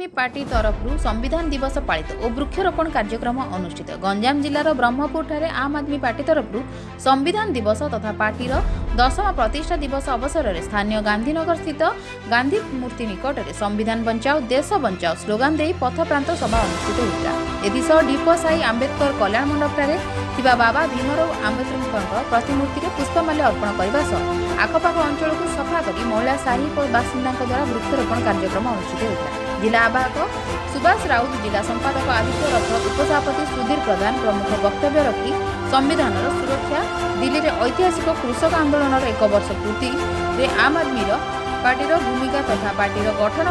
आदमी पार्टी तरफ संविधान दिवस पालित और वृक्षरोपण कार्यक्रम अनुष्ठित। गंजाम जिलार ब्रह्मपुर ठारे आम आदमी पार्टी तरफ संविधान दिवस तथा पार्टीर 10वां प्रतिष्ठा दिवस अवसर में स्थानीय गांधीनगर स्थित गांधी मूर्ति निकट में संविधान बचाओ देश बचाओ स्लोगान दे पथप्रांत सभा अनुष्ठित होता। एसह डीपो साई आंबेडकर कल्याण मंडप ठारे बाबा भीमराव आंबेडकर प्रतिमूर्ति में पुष्पमाल्य अर्पण करने सह आखपाख अंचल को सफा कर महिला साही बासिंदा द्वारा वृक्षरोपण कार्यक्रम अनुष्ठित होता। जिला आवाहक सुभाष राउत, जिला संपादक आदित्य रथ, उपसभापति सुधीर प्रधान प्रमुख वक्तव्य रखी संविधान सुरक्षा, दिल्ली में ऐतिहासिक कृषक आंदोलन 1 वर्ष पूर्ति रे आम आदमी पार्टी भूमिका तथा पार्टी गठन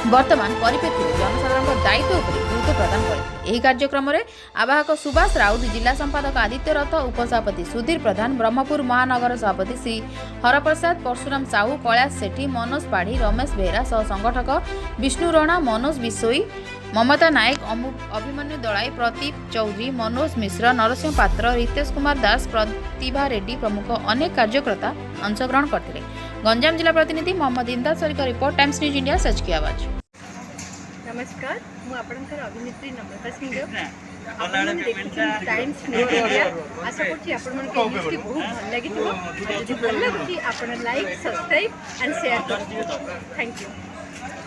वर्तमान परिप्रेक्षी में जनसाधारण दायित्व गुरुत्व प्रदान करते। कार्यक्रम में आवाहक सुभाष राउत, जिला संपादक आदित्य रथ, उपसभापति सुधीर प्रधान, ब्रह्मपुर महानगर सभापति श्री हरप्रसाद, परशुराम साहू, कैलाश सेठी, मनोज पाढ़ी, रमेश बेहरा सह संगठक विष्णु रणा, मनोज बिशोई, ममता नायक, अभिमन्यु दलाई, प्रदीप चौधरी, मनोज मिश्र, नरसिंह पात्र, रितेश कुमार दास, प्रतिभा रेड्डी प्रमुख अनेक कार्यकर्ता अंशग्रहण करते। गंजाम जिला प्रतिनिधि मोहम्मद इंदासरी का रिपोर्ट, टाइम्स न्यूज इंडिया, सच की आवाज। नमस्कार, मु आपणकर अभिनेत्री नम्रता सिंह टाइम्स न्यूज इंडिया। आशा करछि आपण मन के न्यूज बहुत भल लागिथिबो। जदि भल लागुछि आपण लाइक, सब्सक्राइब एंड शेयर करथिबो। Thank you.